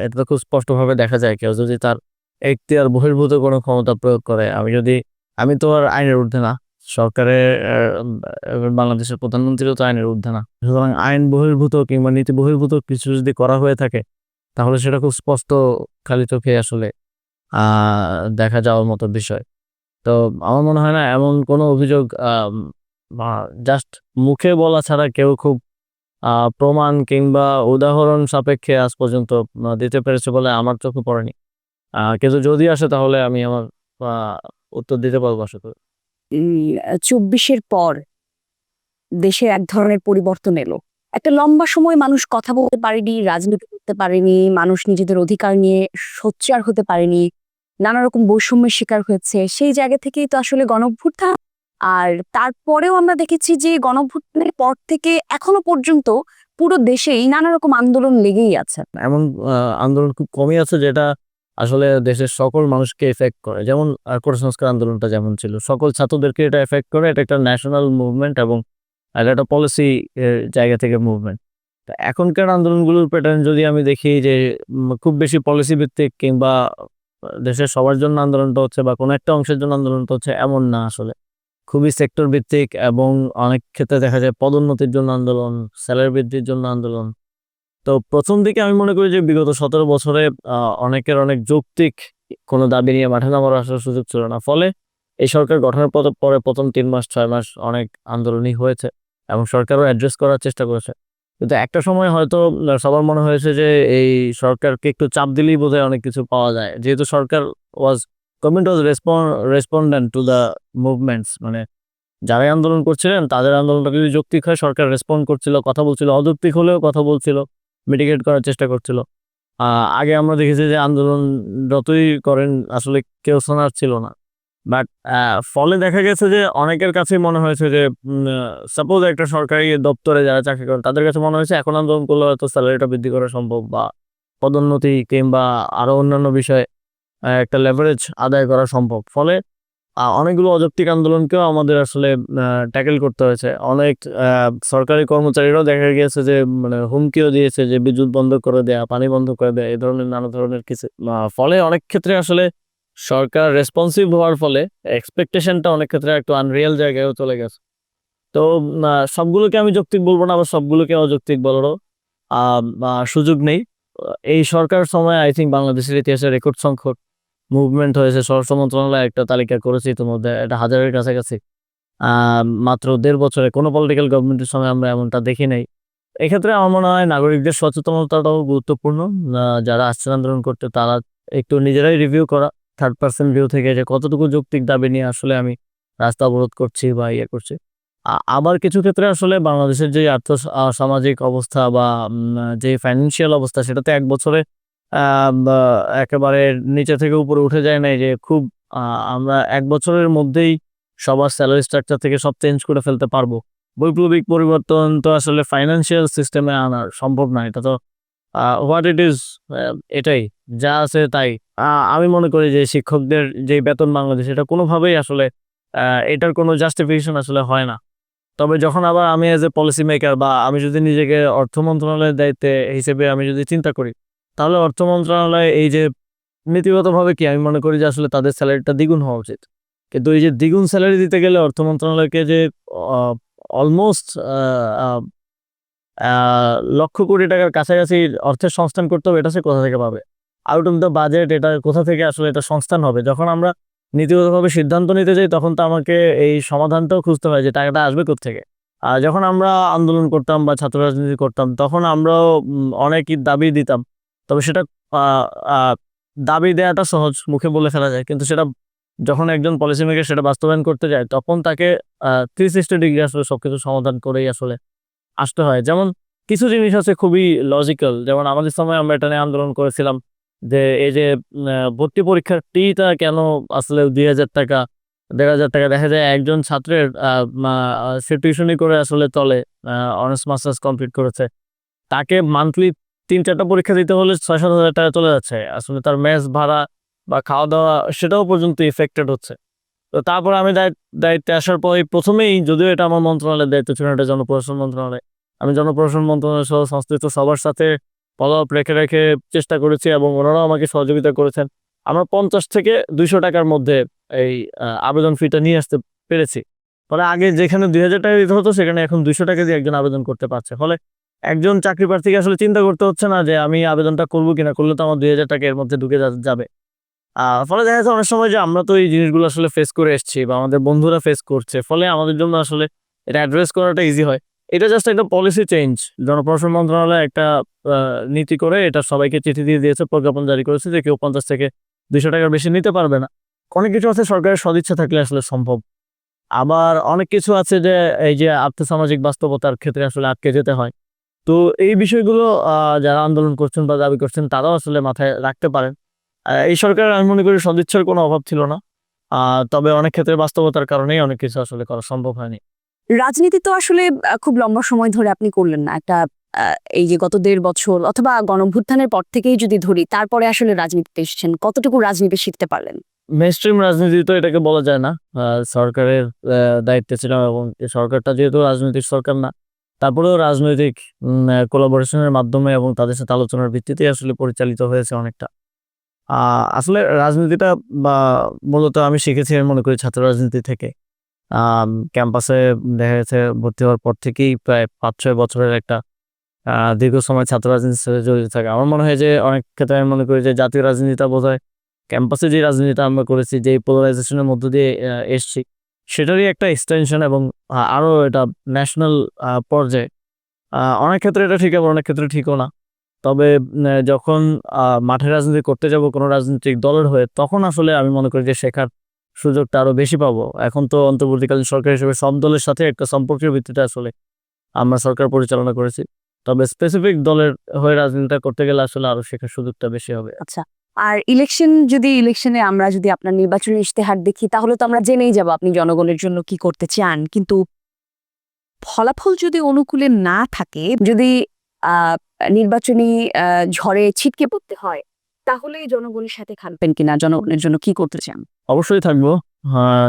এটা তো খুব স্পষ্টভাবে দেখা যায়, কেউ যদি তার এখতিয়ার বহির্ভূত কোনো ক্ষমতা প্রয়োগ করে, আমি তো আর আইনের ঊর্ধ্বে না, সরকারের বাংলাদেশের প্রধানমন্ত্রীও তো আইনের ঊর্ধ্বে না। সুতরাং আইন বহির্ভূত কিংবা নীতি বহির্ভূত কিছু যদি করা হয়ে থাকে, তাহলে সেটা খুব স্পষ্ট খালি চোখে আসলে দেখা যাওয়ার মতো বিষয়। তো আমার মনে হয় না এমন কোনো অভিযোগ জাস্ট মুখে বলা ছাড়া কেউ খুব প্রমাণ কিংবা উদাহরণ সাপেক্ষে আজ পর্যন্ত দিতে পেরেছে বলে আমার চোখে পড়েনি। কিন্তু যদি আসে তাহলে আমি আমার উত্তর দিতে পারবো আশা করি। 24-এর পর দেশে এক ধরনের পরিবর্তন এলো। একটা লম্বা সময় মানুষ কথা বলতে পারেনি, রাজনীতি করতে পারেনি, মানুষ নিজেদের অধিকার নিয়ে সোচ্চার হতে পারেনি, নানা রকম বৈষম্যের শিকার হয়েছে। সেই জায়গা থেকেই তো আসলে গণঅভ্যুত্থান। আর তারপরেও আমরা দেখেছি যে গণঅভ্যুত্থানের পর থেকে এখনো পর্যন্ত পুরো দেশেই নানা রকম আন্দোলন লেগেই আছে। এমন আন্দোলন খুব কমই আছে যেটা আসলে দেশের সকল মানুষকে এফেক্ট করে। যেমন কোটা সংস্কার আন্দোলনটা যেমন ছিল, সকল ছাত্রদেরকে এটা এফেক্ট করে। এটা একটা ন্যাশনাল মুভমেন্ট এবং এটা একটা পলিসি জায়গা থেকে মুভমেন্ট। তো এখনকার আন্দোলনগুলোর প্যাটার্ন যদি আমি দেখি যে খুব বেশি পলিসি ভিত্তিক কিংবা দেশের সবার জন্য আন্দোলনটা হচ্ছে বা কোনো একটা অংশের জন্য আন্দোলনটা হচ্ছে, এমন না আসলে। খুবই সেক্টর ভিত্তিক এবং অনেক ক্ষেত্রে দেখা যায় পদোন্নতির জন্য আন্দোলন, স্যালারি বৃদ্ধির জন্য আন্দোলন। তো প্রথম দিকে আমি মনে করি যে বিগত 17 বছরে অনেকের অনেক যৌক্তিক কোনো দাবি নিয়ে মাঠে নামার আসার সুযোগ ছিল না। ফলে এই সরকার গঠনের পরে প্রথম 3 মাস 6 মাস অনেক আন্দোলনই হয়েছে এবং সরকারও অ্যাড্রেস করার চেষ্টা করেছে। কিন্তু একটা সময় হয়তো সবার মনে হয়েছে যে এই সরকারকে একটু চাপ দিলেই বোধহয় অনেক কিছু পাওয়া যায়, যেহেতু সরকার government was respondent to the movements. মানে যারাই আন্দোলন করছিলেন তাদের আন্দোলনটা যদি যৌক্তিক হয়, সরকার রেসপন্ড করছিল, কথা বলছিল, অযৌক্তিক হলেও কথা বলছিল, মিটিগেট করার চেষ্টা করছিল। আগে আমরা দেখেছি যে আন্দোলন যতই করেন আসলে কেউ শোনার ছিল না। বাট ফলে দেখা গেছে যে অনেকের কাছেই মনে হয়েছে যে সাপোজ একটা সরকারি দপ্তরে যারা চাকরি করেন তাদের কাছে মনে হয়েছে এখন আন্দোলন করলে হয়তো স্যালারিটা বৃদ্ধি করা সম্ভব, বা পদোন্নতি কিংবা আরো অন্যান্য বিষয়ে একটা লেভারেজ আদায় করা সম্ভব। ফলে অনেকগুলো অযৌক্তিক আন্দোলনকেও আমাদের আসলে ট্যাকেল করতে হয়েছে। অনেক সরকারি কর্মচারীরাও দেখা গিয়েছে যে মানে হুমকিও দিয়েছে যে বিদ্যুৎ বন্ধ করে দেয়া, পানি বন্ধ করে দেয়া, এই ধরনের নানা ধরনের কিছু। ফলে অনেক ক্ষেত্রে আসলে সরকার রেসপন্সিভ হওয়ার ফলে এক্সপেকটেশনটা অনেক ক্ষেত্রে একটু আনরিয়েল জায়গায়ও চলে গেছে। তো সবগুলোকে আমি যৌক্তিক বলবো না, আবার সবগুলোকে অযৌক্তিক বলারও সুযোগ নেই। এই সরকার সময় আই থিঙ্ক বাংলাদেশের ইতিহাসে রেকর্ড সংখ্যক মুভমেন্ট হয়েছে। স্বরাষ্ট্র মন্ত্রণালয় একটা তালিকা করেছে ইতিমধ্যে, এটা 1000-এর কাছাকাছি। মাত্র 1.5 বছরে কোনো পলিটিক্যাল গভর্নমেন্টের সময় আমরা এমনটা দেখি নাই। এক্ষেত্রে আমার মনে হয় নাগরিকদের সচেতনতাটাও গুরুত্বপূর্ণ। যারা আসছেন আন্দোলন করতে তারা একটু নিজেরাই রিভিউ করা, থার্ড পার্সন ভিউ থেকে, যে কতটুকু যৌক্তিক দাবি নিয়ে আসলে আমি রাস্তা অবরোধ করছি বা করছি। আবার কিছু ক্ষেত্রে আসলে বাংলাদেশের যে সামাজিক অবস্থা বা যে ফাইন্যান্সিয়াল অবস্থা, সেটাতে 1 বছরে একেবারে নিচে থেকে উপরে উঠে যায় নাই যে খুব আমরা 1 বছরের মধ্যেই সবার স্যালারি স্ট্রাকচার থেকে সব চেঞ্জ করে ফেলতে পারবো। বৈপ্লবিক পরিবর্তন তো আসলে ফাইন্যান্সিয়াল সিস্টেমে আনা সম্ভব না। এটা তো হোয়াট ইট ইজ, এটাই যা আছে তাই। আমি মনে করি যে শিক্ষকদের যে বেতন বাংলাদেশে, এটা কোনোভাবেই আসলে এটার কোনো জাস্টিফিকেশন আসলে হয় না। তবে যখন আবার আমি এজ এ পলিসি মেকার বা আমি যদি নিজেকে অর্থ মন্ত্রণালয়ের দায়িত্বে হিসেবে আমি যদি চিন্তা করি, তাহলে অর্থ মন্ত্রণালয় এই যে নীতিগতভাবে কি আমি মনে করি যে আসলে তাদের স্যালারিটা দ্বিগুণ হওয়া উচিত। কিন্তু এই যে দ্বিগুণ স্যালারি দিতে গেলে অর্থ মন্ত্রণালয়কে যে অলমোস্ট লক্ষ কোটি টাকার কাছাকাছি অর্থের সংস্থান করতে হবে, এটা সে কোথা থেকে পাবে? আউট অফ দ্য বাজেট এটা কোথা থেকে আসলে এটা সংস্থান হবে? যখন আমরা নীতিগতভাবে সিদ্ধান্ত নিতে যাই তখন তো আমাকে এই সমাধানটাও খুঁজতে হয় যে টাকাটা আসবে কোত্থেকে। আর যখন আমরা আন্দোলন করতাম বা ছাত্র রাজনীতি করতাম তখন আমরাও অনেকই দাবি দিতাম। তবে সেটা আহ, আহ, দাবি দেওয়াটা সহজ, মুখে বলে ফেলা যায়, কিন্তু সেটা যখন একজন পলিসি মেকার সেটা বাস্তবায়ন করতে যায় তখন তাকে 360 ডিগ্রি আসলে সবকিছু সমাধান করেই আসলে আসতে হয়। যেমন কিছু জিনিস আছে খুবই লজিক্যাল, যেমন আমাদের সময় আমরা এটা নিয়ে আন্দোলন করেছিলাম যে এই যে ভর্তি পরীক্ষার টিটা কেন আসলে 2000 টাকা 1,500 টাকা দেখা যায় একজন ছাত্রের সে টিউশনি করে আসলে চলে, অনার্স মাস্টার্স কমপ্লিট করেছে, তাকে মান্থলি 3-4টা পরীক্ষা দিতে হলে 6-7 হাজার টাকা চলে যাচ্ছে। আসলে তার মেস ভাড়া বা খাওয়া দাওয়া সেটাও পর্যন্ত ইফেক্টেড হচ্ছে। তো তারপর আমি দায়িত্বে আসার পরে প্রথমেই, যদিও এটা আমার মন্ত্রণালয়ের দায়িত্ব ছিল না, এটা জনপ্রশাসন মন্ত্রণালয়, আমি জনপ্রশাসন মন্ত্রণালয় সহ সংশ্লিষ্ট সবার সাথে ফলো আপ রেখে চেষ্টা করেছি এবং ওনারাও আমাকে সহযোগিতা করেছেন। আমরা 50 থেকে 200 টাকার মধ্যে এই আবেদন ফিটা নিয়ে আসতে পেরেছি। ফলে আগে যেখানে 2,000 টাকা দিতে হতো সেখানে এখন 200 টাকা দিয়ে একজন আবেদন করতে পারছে। ফলে একজন চাকরি প্রার্থীকে আসলে চিন্তা করতে হচ্ছে না যে আমি আবেদনটা করবো কিনা, করলে তো আমার 2,000 টাকা এর মধ্যে ঢুকে যাবে। ফলে দেখা যাচ্ছে অনেক সময় যে আমরা তো এই জিনিসগুলো আসলে ফেস করে এসেছি বা আমাদের বন্ধুরা ফেস করছে, ফলে আমাদের জন্য আসলে এটা অ্যাড্রেস করাটা ইজি হয়। এটা জাস্ট একটা পলিসি চেঞ্জ। জনপ্রশাসন মন্ত্রণালয় একটা নীতি করে এটা সবাইকে চিঠি দিয়ে দিয়েছে, প্রজ্ঞাপন জারি করেছে যে কেউ 50 থেকে 200 টাকার বেশি নিতে পারবে না। অনেক কিছু আছে সরকারের সদিচ্ছা থাকলে আসলে সম্ভব। আবার অনেক কিছু আছে যে এই যে আর্থসামাজিক বাস্তবতার ক্ষেত্রে আসলে আটকে যেতে হয়। তো এই বিষয়গুলো যারা আন্দোলন করছেন বা দাবি করছেন তারাও আসলে মাথায় রাখতে পারেন। এই সরকারের আমি মনে করি সদিচ্ছার কোনো অভাব ছিল না। তবে অনেক ক্ষেত্রে বাস্তবতার কারণেই অনেক কিছু আসলে করা সম্ভব হয়নি। রাজনীতি তো আসলে খুব লম্বা সময় ধরে আপনি করলেন না। একটা এই যে গত 1.5 বছর অথবা গণঅভ্যুত্থানের পর থেকেই যদি ধরি, তারপরে আসলে রাজনীতিতে এসেছেন, কতটুকু রাজনীতি শিখতে পারলেন? মেইনস্ট্রিম রাজনীতি তো এটাকে বলা যায় না। সরকারের দায়িত্বে ছিলাম এবং এই সরকারটা যেহেতু রাজনৈতিক সরকার না, তারপরেও রাজনৈতিক কোলাবোরেশনের মাধ্যমে এবং তাদের সাথে আলোচনার ভিত্তিতেই আসলে পরিচালিত হয়েছে অনেকটা। আসলে রাজনীতিটা বা মূলত আমি শিখেছি আমি মনে করি ছাত্র রাজনীতি থেকে। ক্যাম্পাসে দেখা গেছে ভর্তি হওয়ার পর থেকেই প্রায় 5-6 বছরের একটা দীর্ঘ সময় ছাত্র রাজনীতির সাথে জড়িত থাকে। আমার মনে হয় যে অনেক ক্ষেত্রে আমি মনে করি যে জাতীয় রাজনীতিটা বোধহয় ক্যাম্পাসে যে রাজনীতিটা আমরা করেছি, যে পোলারাইজেশনের মধ্য দিয়ে এসছি, সেটারই একটা এক্সটেনশন এবং আরো এটা ন্যাশনাল পর্যায়ে। অনেক ক্ষেত্রে এটা ঠিক আবার অনেক ক্ষেত্রে ঠিকও না। তবে যখন মাঠে রাজনীতি করতে যাব কোনো রাজনৈতিক দলের হয়ে, তখন আসলে আমি মনে করি যে শেখার সুযোগটা আরো বেশি পাবো। এখন তো অন্তর্বর্তীকালীন সরকার হিসেবে সব দলের সাথে একটা সম্পর্কের ভিত্তিতে আসলে আমরা সরকার পরিচালনা করেছি। তবে স্পেসিফিক দলের হয়ে রাজনীতিটা করতে গেলে আসলে আরো শেখার সুযোগটা বেশি হবে। আচ্ছা। আর ইলেকশনে আমরা যদি আপনার নির্বাচনী ইশতেহার দেখি, তাহলে তো আমরা জেনেই যাব আপনি জনগণের জন্য কি করতে চান। কিন্তু ফলাফল যদি অনুকূলে না থাকে, যদি আহ নির্বাচনী ঝড়ে ছিটকে পড়তে হয়, তাহলে জনগণের সাথে থাকবেন কিনা, জনগণের জন্য কি করতে চান? অবশ্যই থাকবো।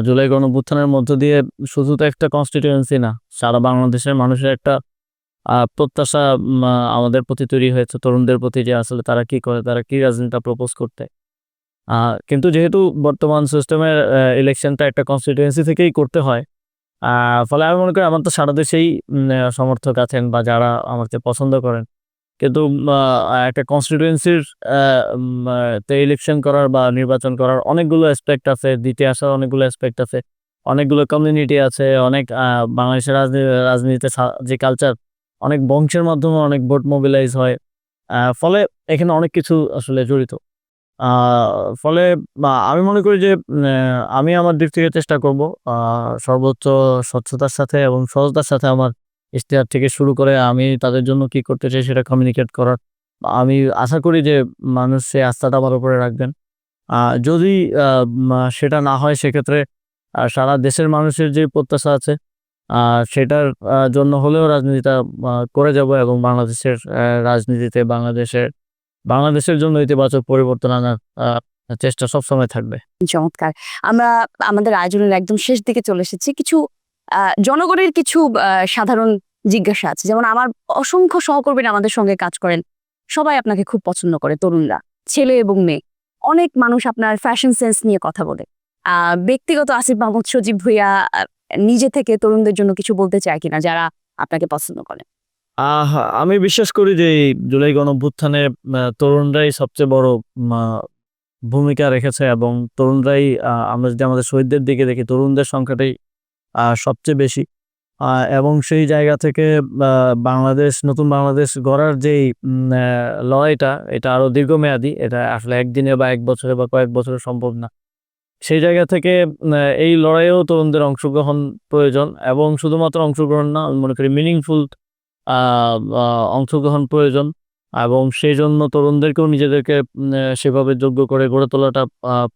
জুলাই গণঅভ্যুত্থানের মধ্য দিয়ে শুধু তো একটা কনস্টিটিউয়েন্সি না, সারা বাংলাদেশের মানুষের একটা প্রত্যাশা আমাদের প্রতি তৈরি হয়েছে, তরুণদের প্রতি, যে আসলে তারা কি করে, তারা কি রাজনীতিটা প্রপোজ করতে। কিন্তু যেহেতু বর্তমান সিস্টেমের ইলেকশনটা একটা কনস্টিটিউয়েন্সি থেকেই করতে হয়, ফলে আমি মনে করি আমার তো সারা দেশেই সমর্থক আছেন বা যারা আমাকে পছন্দ করেন। কিন্তু একটা কনস্টিটিউয়েন্সির তে ইলেকশন করার বা নির্বাচন করার অনেকগুলো অ্যাসপেক্ট আছে, দিতে আসার অনেকগুলো অ্যাসপেক্ট আছে, অনেকগুলো কমিউনিটি আছে, অনেক বাংলাদেশের রাজনীতিতে যে কালচার, অনেক বংশের মাধ্যমে অনেক ভোট মোবিলাইজ হয়। ফলে এখানে অনেক কিছু আসলে জড়িত। ফলে আমি মনে করি যে আমি আমার দিক থেকে চেষ্টা করব সর্বোচ্চ স্বচ্ছতার সাথে এবং সহজতার সাথে আমার ইশতেহার থেকে শুরু করে আমি তাদের জন্য কি করতে চাই সেটা কমিউনিকেট করার। আমি আশা করি যে মানুষ সেই আস্থাটা আমার উপরে রাখবেন। যদি সেটা না হয় সেক্ষেত্রে সারা দেশের মানুষের যে প্রত্যাশা আছে সেটার জন্য হলেও রাজনীতিটা করে যাব এবং বাংলাদেশের রাজনীতিতে বাংলাদেশের জন্য ইতিবাচক পরিবর্তন আনার চেষ্টা সবসময় থাকবে। চমৎকার। আমরা আমাদের আয়োজনের একদম শেষ দিকে চলে এসেছি। কিছু জনগণের কিছু সাধারণ জিজ্ঞাসা আছে। যেমন আমার অসংখ্য সহকর্মীরা আমাদের সঙ্গে কাজ করেন। সবাই আপনাকে খুব পছন্দ করে, তরুণরা, ছেলে এবং মেয়ে। অনেক মানুষ আপনার ফ্যাশন সেন্স নিয়ে কথা বলে। ব্যক্তিগত আসিফ মাহমুদ সজীব ভুঁইয়া নিজে থেকে তরুণদের জন্য কিছু বলতে চায় কিনা যারা আপনাকে পছন্দ করে? আমি বিশ্বাস করি যে এই জুলাই গণঅভ্যুত্থানে তরুণরাই সবচেয়ে বড় ভূমিকা রেখেছে এবং তরুণরাই, আমরা যদি আমাদের শহীদদের দিকে দেখি, তরুণদের সংখ্যাটাই সবচেয়ে বেশি। এবং সেই জায়গা থেকে নতুন বাংলাদেশ গড়ার যেই লড়াইটা, এটা আরো দীর্ঘমেয়াদী। এটা আসলে একদিনে বা এক বছরে বা কয়েক বছরে সম্ভব না। সেই জায়গা থেকে এই লড়াইয়েও তরুণদের অংশগ্রহণ প্রয়োজন এবং শুধুমাত্র অংশগ্রহণ না, আমি মনে করি মিনিংফুল অংশগ্রহণ প্রয়োজন এবং সেই জন্য তরুণদেরকেও নিজেদেরকে সেভাবে যোগ্য করে গড়ে তোলাটা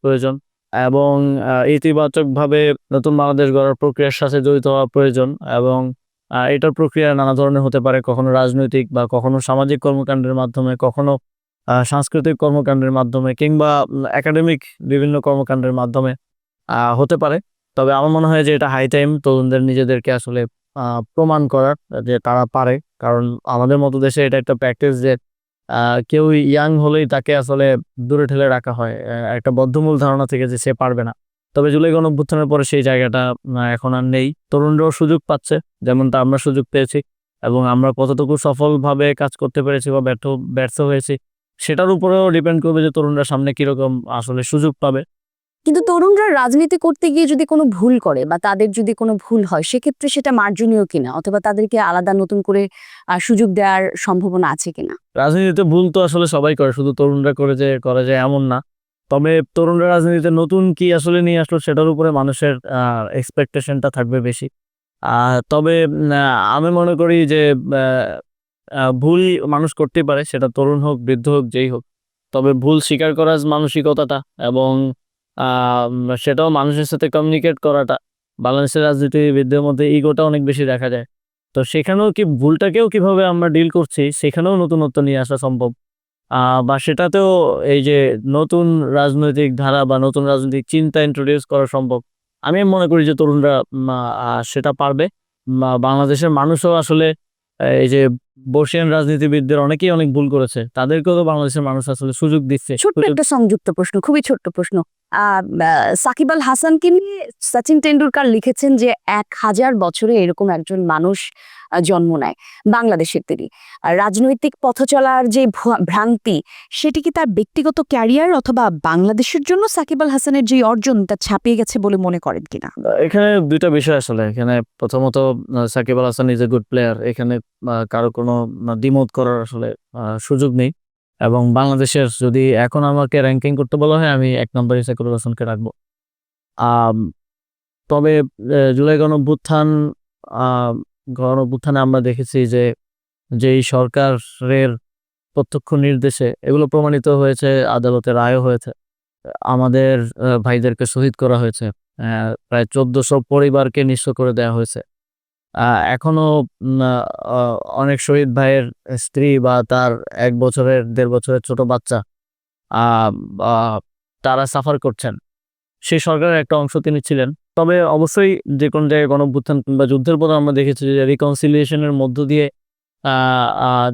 প্রয়োজন। এবং ইতিবাচকভাবে নতুন বাংলাদেশ গড়ার প্রক্রিয়ার সাথে জড়িত হওয়া প্রয়োজন এবং এটার প্রক্রিয়া নানা ধরনের হতে পারে, কখনো রাজনৈতিক বা কখনো সামাজিক কর্মকাণ্ডের মাধ্যমে, কখনো সাংস্কৃতিক কর্মকাণ্ডের মাধ্যমে কিংবা একাডেমিক বিভিন্ন কর্মকাণ্ডের মাধ্যমে হতে পারে। তবে আমার মনে হয় যে এটা হাই টাইম তরুণদের নিজেদেরকে আসলে প্রমাণ করার যে তারা পারে, কারণ আমাদের মতো দেশে এটা একটা প্র্যাকটিস যে কেউ ইয়াং হলেই তাকে আসলে দূরে ঠেলে রাখা হয় একটা বদ্ধমূল ধারণা থেকে যে সে পারবে না। তবে জুলাই গণঅভ্যুত্থানের পরে সেই জায়গাটা এখন আর নেই, তরুণরাও সুযোগ পাচ্ছে যেমনটা আমরা সুযোগ পেয়েছি এবং আমরা কতটুকু সফলভাবে কাজ করতে পেরেছি বা ব্যর্থ হয়েছি সেটার উপরেও ডিপেন্ড করবে যে তরুণরা সামনে কিরকম আসলে সুযোগ পাবে। কিন্তু তরুণরা রাজনীতি করতে গিয়ে যদি কোনো ভুল করে বা তাদের যদি কোনো ভুল হয় সেক্ষেত্রে সেটা মার্জনীয় কিনা, অথবা তাদেরকে আলাদা নতুন করে সুযোগ দেওয়ার সম্ভাবনা আছে কিনা? রাজনীতিতে ভুল তো আসলে সবাই করে, শুধু তরুণরা করে যায় এমন না। তবে তরুণরা রাজনীতিতে নতুন কি আসলে নিয়ে আসলো সেটার উপরে মানুষের এক্সপেকটেশনটা থাকবে বেশি। তবে আমি মনে করি যে ভুল মানুষ করতেই পারে, সেটা তরুণ হোক বৃদ্ধ হোক যেই হোক। তবে ভুল স্বীকার করার মানসিকতাটা এবং সেটাও মানুষের সাথে কমিউনিকেট করাটা, বাংলাদেশের রাজনীতিবিদদের মধ্যে ইগোটা অনেক বেশি দেখা যায়। তো সেখানেও কি ভুলটাকেও কিভাবে আমরা ডিল করছি সেখানেও নতুনত্ব নিয়ে আসা সম্ভব, বা সেটাতেও এই যে নতুন রাজনৈতিক ধারা বা নতুন রাজনৈতিক চিন্তা ইন্ট্রোডিউস করা সম্ভব। আমি মনে করি যে তরুণরা সেটা পারবে। বাংলাদেশের মানুষও আসলে এই যে বর্ষিয়ান রাজনীতিবিদদের অনেকেই অনেক ভুল করেছে, তাদেরকেও তো বাংলাদেশের মানুষ আসলে সুযোগ দিচ্ছে। ছোট্ট একটা সংযুক্ত প্রশ্ন, খুবই ছোট্ট প্রশ্ন। সাকিব আল হাসানকে নিয়ে সচিন টেন্ডুলকার লিখেছেন যে 1000 বছরে এরকম একজন মানুষ জন্ম নেয় বাংলাদেশের তিনি। রাজনৈতিক পথ চলার যে ভ্রান্তি, সেটি কি তার ব্যক্তিগত ক্যারিয়ার অথবা বাংলাদেশের জন্য সাকিব আল হাসানের যে অর্জন তা ছাপিয়ে গেছে বলে মনে করেন কিনা? এখানে দুইটা বিষয় আসলে, এখানে প্রথমত Shakib Al Hasan is a good player, এখানে কারো কোনো দ্বিমত করার আসলে সুযোগ নেই। এবং বাংলাদেশের যদি এখন আমাকে র্যাঙ্কিং করতে বলা হয়, আমি 1 নম্বরে সাকিব আল হাসানকে রাখবো। আম, তবে জুলাই গণ অভ্যুত্থানে আমরা দেখেছি যে যেই সরকারের প্রত্যক্ষ নির্দেশে এগুলো প্রমাণিত হয়েছে, আদালতে রায়ও হয়েছে, আমাদের ভাইদেরকে শহীদ করা হয়েছে, প্রায় 1400 পরিবারকে নিঃস্ব করে দেওয়া হয়েছে। এখনো অনেক শহীদ ভাইয়ের স্ত্রী বা তার 1 বছরের 1.5 বছরের ছোট বাচ্চা তারা সাফার করছেন। সেই সরকারের একটা অংশ তিনি ছিলেন। তবে অবশ্যই যে কোনো জায়গায় গণঅভ্যুত্থান কিংবা যুদ্ধের পর আমরা দেখেছি যে রিকনসিলিয়েশনের মধ্য দিয়ে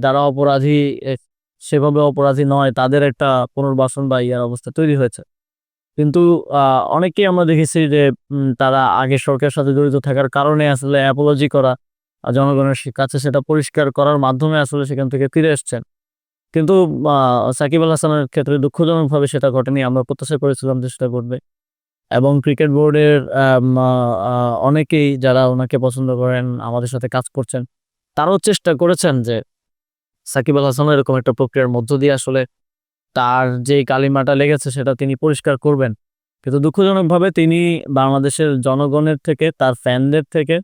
যারা অপরাধী সেভাবে অপরাধী নয় তাদের একটা পুনর্বাসন বা ইয়ার অবস্থা তৈরি হয়েছে। কিন্তু অনেকেই আমরা দেখেছি যে তারা আগে সরকারের সাথে জড়িত থাকার কারণে আসলে অ্যাপোলজি করা, জনগণের কাছে সেটা পরিষ্কার করার মাধ্যমে আসলে সেখান থেকে ফিরে এসছেন। কিন্তু সাকিব আল হাসানের ক্ষেত্রে দুঃখজনকভাবে সেটা ঘটেনি। আমরা প্রত্যাশা করেছিলাম যে সেটা ঘটবে এবং ক্রিকেট বোর্ডের অনেকেই যারা ওনাকে পছন্দ করেন, আমাদের সাথে কাজ করছেন, তারাও চেষ্টা করেছেন যে সাকিব আল হাসান এরকম একটা প্রক্রিয়ার মধ্য দিয়ে আসলে তার যে কালিমাটা লেগেছে সেটা তিনি পরিষ্কার করবেন। কিন্তু দুঃখজনকভাবে তিনি বাংলাদেশের জনগণের থেকে, তার ফ্যানদের থেকে,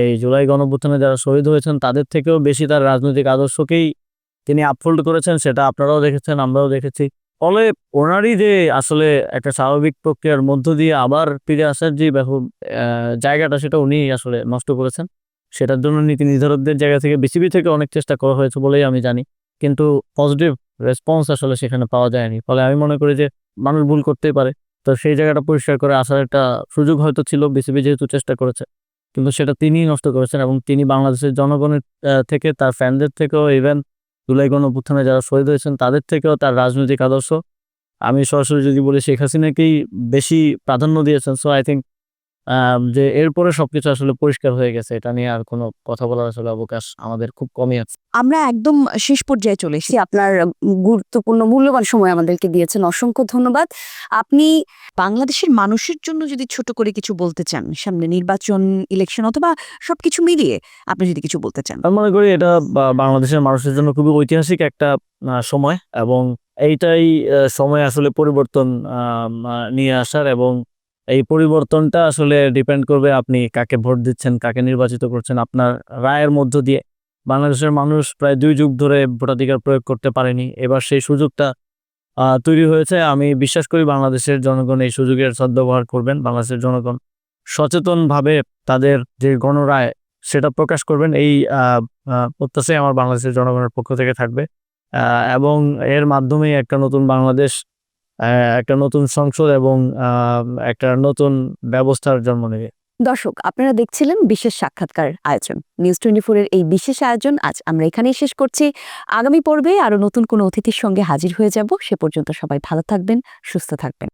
এই জুলাই গণঅভ্যুত্থানে যারা শহীদ হয়েছেন তাদের থেকেও বেশি তার রাজনৈতিক আদর্শকেই তিনি আপহোল্ড করেছেন। সেটা আপনারাও দেখেছেন, আমরাও দেখেছি। ফলে ওনারই যে আসলে একটা স্বাভাবিক প্রক্রিয়ার মধ্য দিয়ে আবার ফিরে আসার যে জায়গাটা, সেটা উনি আসলে নষ্ট করেছেন। সেটার জন্য নীতি নির্ধারকদের জায়গা থেকে বিসিবি থেকে অনেক চেষ্টা করা হয়েছে বলেই আমি জানি, কিন্তু পজিটিভ রেসপন্স আসলে সেখানে পাওয়া যায়নি। ফলে আমি মনে করি যে মানুষ ভুল করতেই পারে, তো সেই জায়গাটা পরিষ্কার করে আসার একটা সুযোগ হয়তো ছিল, বিসিবি যেহেতু চেষ্টা করেছে, কিন্তু সেটা তিনিই নষ্ট করেছেন। এবং তিনি বাংলাদেশের জনগণের থেকে, তার ফ্যানদের থেকেও, ইভেন জুলাই গণঅভ্যুত্থানে যারা শহীদ হয়েছেন তাদের থেকেও তার রাজনৈতিক আদর্শ, আমি সরাসরি যদি বলি, শেখ হাসিনাকেই বেশি প্রাধান্য দিয়েছেন। সো আই থিঙ্ক যে এরপরে সবকিছু আসলে পরিষ্কার হয়ে গেছে, এটা নিয়ে আর কোনো কথা বলার আসলে অবকাশ আমাদের খুব কমই আছে। আমরা একদম শেষ পর্যায়ে চলে এসেছি। আপনার গুরুত্বপূর্ণ মূল্যবান সময় আমাদেরকে দিয়েছেন, অসংখ্য ধন্যবাদ। আপনি বাংলাদেশের মানুষের জন্য যদি ছোট করে কিছু বলতে চান, সামনে নির্বাচন, ইলেকশন অথবা সবকিছু মিলিয়ে আপনি যদি কিছু বলতে চান। আমি মনে করি এটা বাংলাদেশের মানুষের জন্য খুবই ঐতিহাসিক একটা সময়, এবং এইটাই সময় আসলে পরিবর্তন নিয়ে আসার, এবং এই পরিবর্তনটা আসলে ডিপেন্ড করবে আপনি কাকে ভোট দিচ্ছেন, কাকে নির্বাচিত করছেন। আপনার রায়ের মধ্য দিয়ে বাংলাদেশের মানুষ প্রায় 2 যুগ ধরে ভোটাধিকার প্রয়োগ করতে পারেনি, এবার সেই সুযোগটা তৈরি হয়েছে। আমি বিশ্বাস করি বাংলাদেশের জনগণ এই সুযোগের সদ্ব্যবহার করবেন। বাংলাদেশের জনগণ সচেতনভাবে তাদের যে গণরায় সেটা প্রকাশ করবেন। এই প্রত্যাশাই আমার বাংলাদেশের জনগণের পক্ষ থেকে থাকবে। এবং এর মাধ্যমেই একটা নতুন বাংলাদেশ, একটা নতুন সংসদ এবং একটা নতুন ব্যবস্থার জন্ম নেবে। দর্শক, আপনারা দেখছিলেন বিশেষ সাক্ষাৎকার আয়োজন নিউজ 24 এর এই বিশেষ আয়োজন আজ আমরা এখানেই শেষ করছি। আগামী পর্বে আরো নতুন কোনো অতিথির সঙ্গে হাজির হয়ে যাব। সে পর্যন্ত সবাই ভালো থাকবেন, সুস্থ থাকবেন।